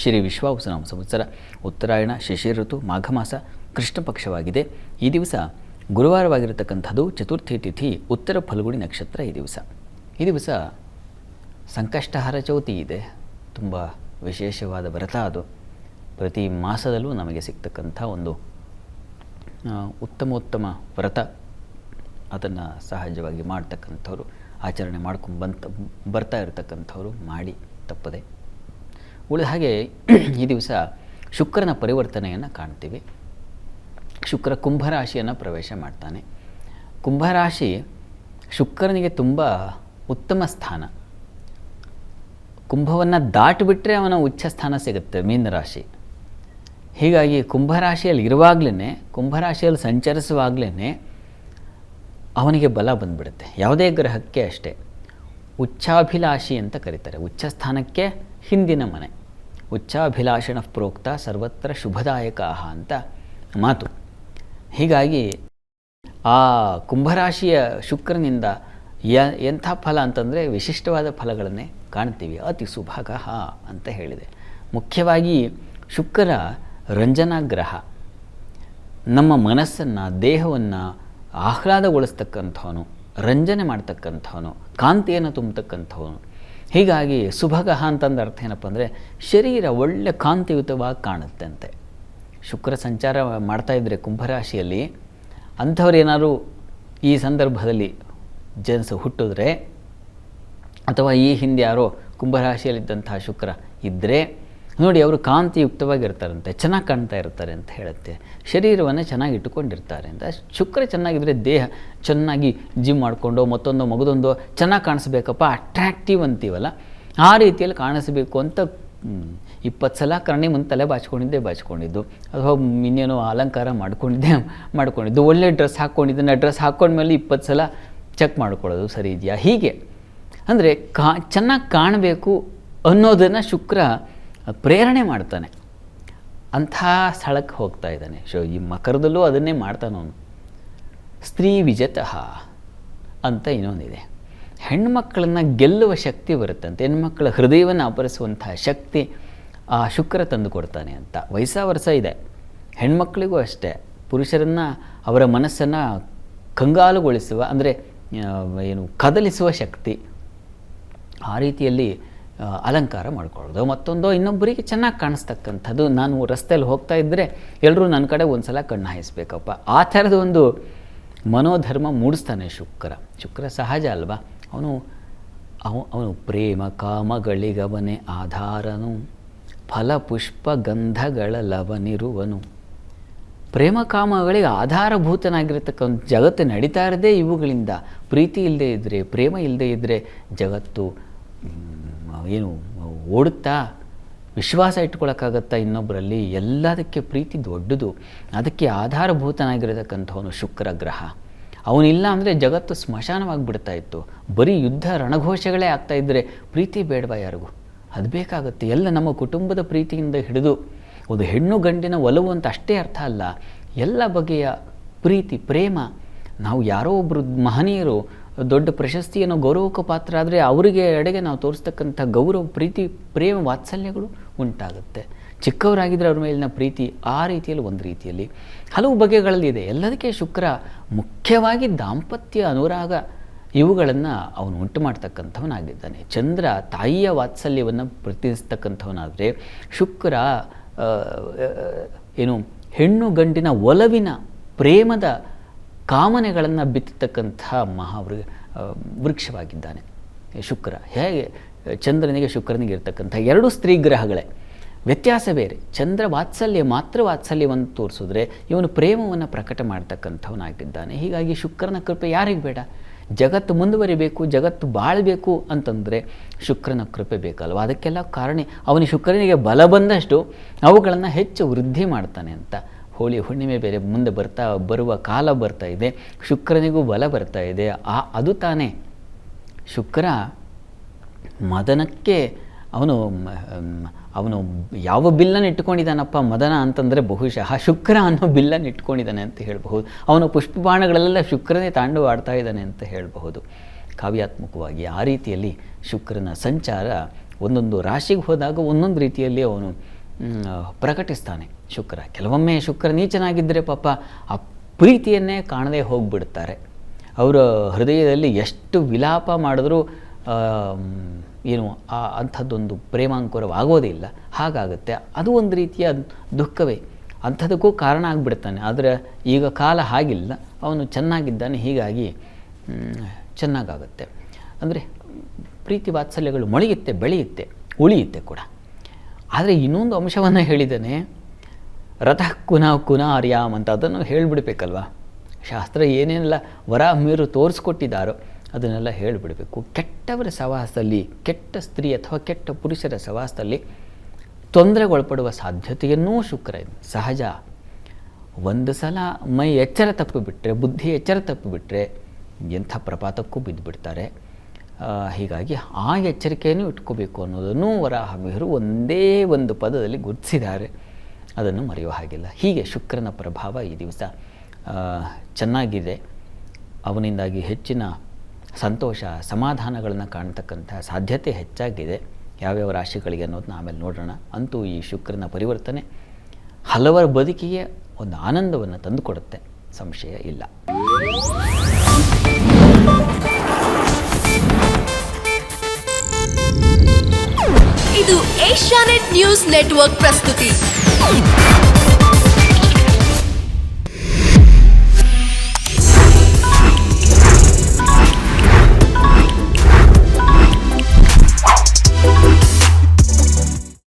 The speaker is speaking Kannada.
ಶ್ರೀ ವಿಶ್ವಾವಸುನಾಮ ಸಂವತ್ಸರ ಉತ್ತರಾಯಣ ಶಿಶಿರ ಋತು ಮಾಘ ಮಾಸ ಕೃಷ್ಣ ಪಕ್ಷವಾಗಿದೆ. ಈ ದಿವಸ ಗುರುವಾರವಾಗಿರತಕ್ಕಂಥದ್ದು, ಚತುರ್ಥಿ ತಿಥಿ, ಉತ್ತರ ಫಲ್ಗುಣಿ ನಕ್ಷತ್ರ. ಈ ದಿವಸ ಸಂಕಷ್ಟಹರ ಚೌತಿ ಇದೆ. ತುಂಬ ವಿಶೇಷವಾದ ವ್ರತ ಅದು. ಪ್ರತಿ ಮಾಸದಲ್ಲೂ ನಮಗೆ ಸಿಗ್ತಕ್ಕಂಥ ಒಂದು ಉತ್ತಮ ವ್ರತ. ಅದನ್ನು ಸಹಜವಾಗಿ ಮಾಡ್ತಕ್ಕಂಥವ್ರು, ಆಚರಣೆ ಮಾಡ್ಕೊಂಡು ಬರ್ತಾ ಇರತಕ್ಕಂಥವ್ರು ಮಾಡಿ ತಪ್ಪದೆ. ಉಳಿದ ಹಾಗೆ ಈ ದಿವಸ ಶುಕ್ರನ ಪರಿವರ್ತನೆಯನ್ನು ಕಾಣ್ತೀವಿ. ಶುಕ್ರ ಕುಂಭರಾಶಿಯನ್ನು ಪ್ರವೇಶ ಮಾಡ್ತಾನೆ. ಕುಂಭರಾಶಿ ಶುಕ್ರನಿಗೆ ತುಂಬ ಉತ್ತಮ ಸ್ಥಾನ. ಕುಂಭವನ್ನು ದಾಟಿಬಿಟ್ರೆ ಅವನ ಉಚ್ಚ ಸ್ಥಾನ ಸಿಗುತ್ತೆ ಮೀನರಾಶಿ. ಹೀಗಾಗಿ ಕುಂಭರಾಶಿಯಲ್ಲಿ ಇರುವಾಗಲೇ, ಕುಂಭರಾಶಿಯಲ್ಲಿ ಸಂಚರಿಸುವಾಗಲೇ ಅವನಿಗೆ ಬಲ ಬಂದುಬಿಡುತ್ತೆ. ಯಾವುದೇ ಗ್ರಹಕ್ಕೆ ಅಷ್ಟೇ. ಉಚ್ಚಾಭಿಲಾಷಿ ಅಂತ ಕರೀತಾರೆ. ಉಚ್ಚ ಸ್ಥಾನಕ್ಕೆ ಹಿಂದಿನ ಮನೆ. ಉಚ್ಚಾಭಿಲಾಷಣ ಪ್ರೋಕ್ತ ಸರ್ವತ್ರ ಶುಭದಾಯಕ ಅಂತ ಮಾತು. ಹೀಗಾಗಿ ಆ ಕುಂಭರಾಶಿಯ ಶುಕ್ರನಿಂದ ಎಂಥ ಫಲ ಅಂತಂದರೆ ವಿಶಿಷ್ಟವಾದ ಫಲಗಳನ್ನೇ ಕಾಣ್ತೀವಿ. ಅತಿ ಸುಭಗಃ ಅಂತ ಹೇಳಿದೆ. ಮುಖ್ಯವಾಗಿ ಶುಕ್ರ ರಂಜನಾ ಗ್ರಹ. ನಮ್ಮ ಮನಸ್ಸನ್ನು, ದೇಹವನ್ನು ಆಹ್ಲಾದಗೊಳಿಸ್ತಕ್ಕಂಥವನು, ರಂಜನೆ ಮಾಡ್ತಕ್ಕಂಥವನು, ಕಾಂತಿಯನ್ನು ತುಂಬತಕ್ಕಂಥವನು. ಹೀಗಾಗಿ ಸುಭಗಃ ಅಂತಂದು ಅರ್ಥ ಏನಪ್ಪ ಅಂದರೆ ಶರೀರ ಒಳ್ಳೆ ಕಾಂತಿಯುತವಾಗಿ ಕಾಣುತ್ತೆ ಅಂತೆ. ಶುಕ್ರ ಸಂಚಾರ ಮಾಡ್ತಾಯಿದ್ರೆ ಕುಂಭರಾಶಿಯಲ್ಲಿ ಅಂಥವ್ರು ಏನಾದ್ರು ಈ ಸಂದರ್ಭದಲ್ಲಿ ಜನಿಸಿ ಹುಟ್ಟಿದ್ರೆ, ಅಥವಾ ಈ ಹಿಂದೆ ಯಾರೋ ಕುಂಭರಾಶಿಯಲ್ಲಿದ್ದಂತಹ ಶುಕ್ರ ಇದ್ದರೆ ನೋಡಿ, ಅವರು ಕಾಂತಿಯುಕ್ತವಾಗಿರ್ತಾರಂತೆ, ಚೆನ್ನಾಗಿ ಕಾಣ್ತಾ ಇರ್ತಾರೆ ಅಂತ ಹೇಳುತ್ತೆ. ಶರೀರವನ್ನು ಚೆನ್ನಾಗಿ ಇಟ್ಟುಕೊಂಡಿರ್ತಾರೆ ಅಂತ. ಶುಕ್ರ ಚೆನ್ನಾಗಿದ್ದರೆ ದೇಹ ಚೆನ್ನಾಗಿ ಜಿಮ್ ಮಾಡಿಕೊಂಡು ಮತ್ತೊಂದು ಮಗದೊಂದು ಚೆನ್ನಾಗಿ ಕಾಣಿಸ್ಬೇಕಪ್ಪ, ಅಟ್ರಾಕ್ಟಿವ್ ಅಂತೀವಲ್ಲ, ಆ ರೀತಿಯಲ್ಲಿ ಕಾಣಿಸ್ಬೇಕು ಅಂತ 20 ಸಲ ಕರ್ಣಿ ಮುಂದೆ ತಲೆ ಬಾಚಿಕೊಂಡಿದ್ದು, ಅಥವಾ ಇನ್ನೇನೋ ಅಲಂಕಾರ ಮಾಡ್ಕೊಂಡಿದ್ದು, ಒಳ್ಳೆ ಡ್ರೆಸ್ ಹಾಕ್ಕೊಂಡಿದ್ದನ್ನು ಡ್ರೆಸ್ ಹಾಕ್ಕೊಂಡ್ಮೇಲೆ 20 ಸಲ ಚೆಕ್ ಮಾಡ್ಕೊಳ್ಳೋದು ಸರಿ ಇದೆಯಾ. ಹೀಗೆ ಅಂದರೆ ಚೆನ್ನಾಗಿ ಕಾಣಬೇಕು ಅನ್ನೋದನ್ನು ಶುಕ್ರ ಪ್ರೇರಣೆ ಮಾಡ್ತಾನೆ. ಅಂಥ ಸ್ಥಳಕ್ಕೆ ಹೋಗ್ತಾ ಇದ್ದಾನೆ. ಈ ಮಕರದಲ್ಲೂ ಅದನ್ನೇ ಮಾಡ್ತಾನವನು. ಸ್ತ್ರೀ ವಿಜತಃ ಅಂತ ಇನ್ನೊಂದಿದೆ. ಹೆಣ್ಮಕ್ಕಳನ್ನು ಗೆಲ್ಲುವ ಶಕ್ತಿ ಬರುತ್ತಂತೆ. ಹೆಣ್ಮಕ್ಕಳ ಹೃದಯವನ್ನು ಅಪರಿಸುವಂತಹ ಶಕ್ತಿ ಆ ಶುಕ್ರ ತಂದು ಕೊಡ್ತಾನೆ ಅಂತ. ವಯಸ್ಸ ಇದೆ. ಹೆಣ್ಮಕ್ಕಳಿಗೂ ಅಷ್ಟೇ. ಪುರುಷರನ್ನು, ಅವರ ಮನಸ್ಸನ್ನು ಕಂಗಾಲುಗೊಳಿಸುವ, ಅಂದರೆ ಕದಲಿಸುವ ಶಕ್ತಿ. ಆ ರೀತಿಯಲ್ಲಿ ಅಲಂಕಾರ ಮಾಡ್ಕೊಳ್ಳೋದು. ಮತ್ತೊಂದು ಇನ್ನೊಬ್ಬರಿಗೆ ಚೆನ್ನಾಗಿ ಕಾಣಿಸ್ತಕ್ಕಂಥದ್ದು. ನಾನು ರಸ್ತೆಯಲ್ಲಿ ಹೋಗ್ತಾ ಇದ್ದರೆ ಎಲ್ಲರೂ ನನ್ನ ಕಡೆ ಒಂದು ಸಲ ಕಣ್ಣು ಹಾಯಿಸ್ಬೇಕಪ್ಪ, ಆ ಥರದ ಒಂದು ಮನೋಧರ್ಮ ಮೂಡಿಸ್ತಾನೆ ಶುಕ್ರ ಸಹಜ ಅಲ್ವಾ. ಅವನು ಪ್ರೇಮ ಕಾಮಗಳಿಗವನೇ ಆಧಾರನು, ಫಲ ಪುಷ್ಪ ಗಂಧಗಳ ಲವನಿರುವನು. ಪ್ರೇಮ ಕಾಮಗಳಿಗೆ ಆಧಾರಭೂತನಾಗಿರ್ತಕ್ಕಂಥ ಜಗತ್ತು ನಡೀತಾ ಇರೋದೇ ಇವುಗಳಿಂದ. ಪ್ರೀತಿ ಇಲ್ಲದೆ ಇದ್ದರೆ, ಪ್ರೇಮ ಇಲ್ಲದೆ ಇದ್ದರೆ ಜಗತ್ತು ಓಡುತ್ತಾ, ವಿಶ್ವಾಸ ಇಟ್ಕೊಳ್ಳೋಕ್ಕಾಗತ್ತಾ ಇನ್ನೊಬ್ಬರಲ್ಲಿ? ಎಲ್ಲದಕ್ಕೆ ಪ್ರೀತಿ ದೊಡ್ಡದು. ಅದಕ್ಕೆ ಆಧಾರಭೂತನಾಗಿರತಕ್ಕಂಥವನು ಶುಕ್ರ ಗ್ರಹ. ಅವನಿಲ್ಲ ಅಂದರೆ ಜಗತ್ತು ಸ್ಮಶಾನವಾಗಿಬಿಡ್ತಾ ಇತ್ತು. ಬರೀ ಯುದ್ಧ ರಣಘೋಷಗಳೇ ಆಗ್ತಾಯಿದ್ರೆ ಪ್ರೀತಿ ಬೇಡವಾ ಯಾರಿಗೂ? ಅದು ಬೇಕಾಗುತ್ತೆ. ಎಲ್ಲ ನಮ್ಮ ಕುಟುಂಬದ ಪ್ರೀತಿಯಿಂದ ಹಿಡಿದು ಒಂದು ಹೆಣ್ಣು ಗಂಡಿನ ಒಲವು ಅಂತ ಅಷ್ಟೇ ಅರ್ಥ ಅಲ್ಲ, ಎಲ್ಲ ಬಗೆಯ ಪ್ರೀತಿ, ಪ್ರೇಮ. ನಾವು ಯಾರೋ ಒಬ್ಬರು ಮಹನೀಯರು ದೊಡ್ಡ ಪ್ರಶಸ್ತಿಯನ್ನು ಗೌರವಕ್ಕೆ ಪಾತ್ರ ಆದರೆ ಅವರಿಗೆ ಎಡೆಗೆ ನಾವು ತೋರಿಸ್ತಕ್ಕಂಥ ಗೌರವ, ಪ್ರೀತಿ, ಪ್ರೇಮ, ವಾತ್ಸಲ್ಯಗಳು ಉಂಟಾಗುತ್ತೆ. ಚಿಕ್ಕವರಾಗಿದ್ದರೆ ಅವ್ರ ಮೇಲಿನ ಪ್ರೀತಿ ಆ ರೀತಿಯಲ್ಲಿ ಒಂದು ರೀತಿಯಲ್ಲಿ ಹಲವು ಬಗೆಗಳಲ್ಲಿದೆ. ಎಲ್ಲದಕ್ಕೆ ಶುಕ್ರ ಮುಖ್ಯವಾಗಿ ದಾಂಪತ್ಯ ಅನುರಾಗ ಇವುಗಳನ್ನು ಅವನು ಉಂಟು ಮಾಡ್ತಕ್ಕಂಥವನಾಗಿದ್ದಾನೆ. ಚಂದ್ರ ತಾಯಿಯ ವಾತ್ಸಲ್ಯವನ್ನು ಪ್ರತಿನಿಧಿಸ್ತಕ್ಕಂಥವನಾದರೆ, ಶುಕ್ರ ಹೆಣ್ಣು ಗಂಡಿನ ಒಲವಿನ, ಪ್ರೇಮದ ಕಾಮನೆಗಳನ್ನು ಬಿತ್ತತಕ್ಕಂಥ ವೃಕ್ಷವಾಗಿದ್ದಾನೆ ಶುಕ್ರ. ಹೇಗೆ ಚಂದ್ರನಿಗೆ ಶುಕ್ರನಿಗೆ ಇರ್ತಕ್ಕಂಥ ಎರಡು ಸ್ತ್ರೀ ಗ್ರಹಗಳೇ, ವ್ಯತ್ಯಾಸ ಬೇರೆ. ಚಂದ್ರ ವಾತ್ಸಲ್ಯ, ಮಾತ್ರ ವಾತ್ಸಲ್ಯವನ್ನು ತೋರಿಸಿದ್ರೆ ಇವನು ಪ್ರೇಮವನ್ನು ಪ್ರಕಟ ಮಾಡ್ತಕ್ಕಂಥವನಾಗಿದ್ದಾನೆ. ಹೀಗಾಗಿ ಶುಕ್ರನ ಕೃಪೆ ಯಾರಿಗೆ ಬೇಡ? ಜಗತ್ತು ಮುಂದುವರಿಬೇಕು, ಜಗತ್ತು ಬಾಳಬೇಕು ಅಂತಂದರೆ ಶುಕ್ರನ ಕೃಪೆ ಬೇಕಲ್ವ. ಅದಕ್ಕೆಲ್ಲ ಕಾರಣ ಅವನಿಗೆ ಶುಕ್ರನಿಗೆ ಬಲ ಬಂದಷ್ಟು ಅವುಗಳನ್ನು ಹೆಚ್ಚು ವೃದ್ಧಿ ಮಾಡ್ತಾನೆ ಅಂತ. ಹೋಳಿ ಹುಣ್ಣಿಮೆ ಬೇರೆ ಮುಂದೆ ಬರುವ ಕಾಲ ಬರ್ತಾ ಇದೆ. ಶುಕ್ರನಿಗೂ ಬಲ ಬರ್ತಾ ಇದೆ. ಅದು ತಾನೇ ಶುಕ್ರ ಮದನಕ್ಕೆ ಅವನು ಯಾವ ಬಿಲ್ಲನ್ನು ಇಟ್ಕೊಂಡಿದ್ದಾನಪ್ಪ ಮದನ ಅಂತಂದರೆ ಬಹುಶಃ ಶುಕ್ರ ಅನ್ನೋ ಬಿಲ್ಲನ್ನು ಇಟ್ಕೊಂಡಿದ್ದಾನೆ ಅಂತ ಹೇಳಬಹುದು. ಅವನು ಪುಷ್ಪಬಾಣಗಳಲ್ಲೆಲ್ಲ ಶುಕ್ರನೇ ತಾಂಡವಾಡ್ತಾ ಇದ್ದಾನೆ ಅಂತ ಹೇಳಬಹುದು ಕಾವ್ಯಾತ್ಮಕವಾಗಿ. ಆ ರೀತಿಯಲ್ಲಿ ಶುಕ್ರನ ಸಂಚಾರ ಒಂದೊಂದು ರಾಶಿಗೆ ಹೋದಾಗ ಒಂದೊಂದು ರೀತಿಯಲ್ಲಿ ಅವನು ಪ್ರಕಟಿಸ್ತಾನೆ ಶುಕ್ರ. ಕೆಲವೊಮ್ಮೆ ಶುಕ್ರ ನೀಚನಾಗಿದ್ದರೆ ಪಾಪ ಆ ಪ್ರೀತಿಯನ್ನೇ ಕಾಣದೇ ಹೋಗಿಬಿಡ್ತಾರೆ. ಅವರ ಹೃದಯದಲ್ಲಿ ಎಷ್ಟು ವಿಲಾಪ ಮಾಡಿದ್ರೂ ಏನು ಅಂಥದ್ದೊಂದು ಪ್ರೇಮಾಂಕುರವಾಗೋದಿಲ್ಲ, ಹಾಗಾಗುತ್ತೆ. ಅದು ಒಂದು ರೀತಿಯ ದುಃಖವೇ, ಅಂಥದಕ್ಕೂ ಕಾರಣ ಆಗಿಬಿಡ್ತಾನೆ. ಆದರೆ ಈಗ ಕಾಲ ಹಾಗಿಲ್ಲ, ಅವನು ಚೆನ್ನಾಗಿದ್ದಾನೆ, ಹೀಗಾಗಿ ಚೆನ್ನಾಗಾಗುತ್ತೆ. ಅಂದರೆ ಪ್ರೀತಿ ವಾತ್ಸಲ್ಯಗಳು ಮೊಳೆಯುತ್ತೆ, ಬೆಳೆಯುತ್ತೆ, ಉಳಿಯುತ್ತೆ ಕೂಡ. ಆದರೆ ಇನ್ನೊಂದು ಅಂಶವನ್ನು ಹೇಳಿದ್ದಾನೆ, ರಥಃ ಕುನ ಆರ್ಯಾಮ್ ಅಂತ. ಅದನ್ನು ಹೇಳಿಬಿಡ್ಬೇಕಲ್ವ. ಶಾಸ್ತ್ರ ಏನೇನೆಲ್ಲ ವರಾಹಮಿರು ತೋರಿಸ್ಕೊಟ್ಟಿದ್ದಾರೋ ಅದನ್ನೆಲ್ಲ ಹೇಳಿಬಿಡಬೇಕು. ಕೆಟ್ಟವರ ಸವಾಸದಲ್ಲಿ, ಕೆಟ್ಟ ಸ್ತ್ರೀ ಅಥವಾ ಕೆಟ್ಟ ಪುರುಷರ ಸವಾಸದಲ್ಲಿ ತೊಂದರೆಗೊಳಪಡುವ ಸಾಧ್ಯತೆಯನ್ನೂ ಶುಕ್ರ ಇದೆ, ಸಹಜ. ಒಂದು ಸಲ ಮೈ ಎಚ್ಚರ ತಪ್ಪಿಬಿಟ್ರೆ, ಬುದ್ಧಿ ಎಚ್ಚರ ತಪ್ಪಿಬಿಟ್ರೆ ಎಂಥ ಪ್ರಪಾತಕ್ಕೂ ಬಿದ್ದುಬಿಡ್ತಾರೆ. ಹೀಗಾಗಿ ಆ ಎಚ್ಚರಿಕೆಯನ್ನು ಇಟ್ಕೋಬೇಕು ಅನ್ನೋದನ್ನು ವರಾಹಮಿಹಿರು ಒಂದೇ ಒಂದು ಪದದಲ್ಲಿ ಗುರುತಿಸಿದ್ದಾರೆ, ಅದನ್ನು ಮರೆಯುವ ಹಾಗಿಲ್ಲ. ಹೀಗೆ ಶುಕ್ರನ ಪ್ರಭಾವ ಈ ದಿವಸ ಚೆನ್ನಾಗಿದೆ. ಅವನಿಂದಾಗಿ ಹೆಚ್ಚಿನ ಸಂತೋಷ ಸಮಾಧಾನಗಳನ್ನು ಕಾಣ್ತಕ್ಕಂಥ ಸಾಧ್ಯತೆ ಹೆಚ್ಚಾಗಿದೆ. ಯಾವ್ಯಾವ ರಾಶಿಗಳಿಗೆ ಅನ್ನೋದನ್ನ ಆಮೇಲೆ ನೋಡೋಣ. ಅಂತೂ ಈ ಶುಕ್ರನ ಪರಿವರ್ತನೆ ಹಲವರ ಬದುಕಿಗೆ ಒಂದು ಆನಂದವನ್ನು ತಂದುಕೊಡುತ್ತೆ, ಸಂಶಯ ಇಲ್ಲ. ಇದು ಏಷ್ಯಾನೆಟ್ ನ್ಯೂಸ್ ನೆಟ್ವರ್ಕ್ ಪ್ರಸ್ತುತಿ.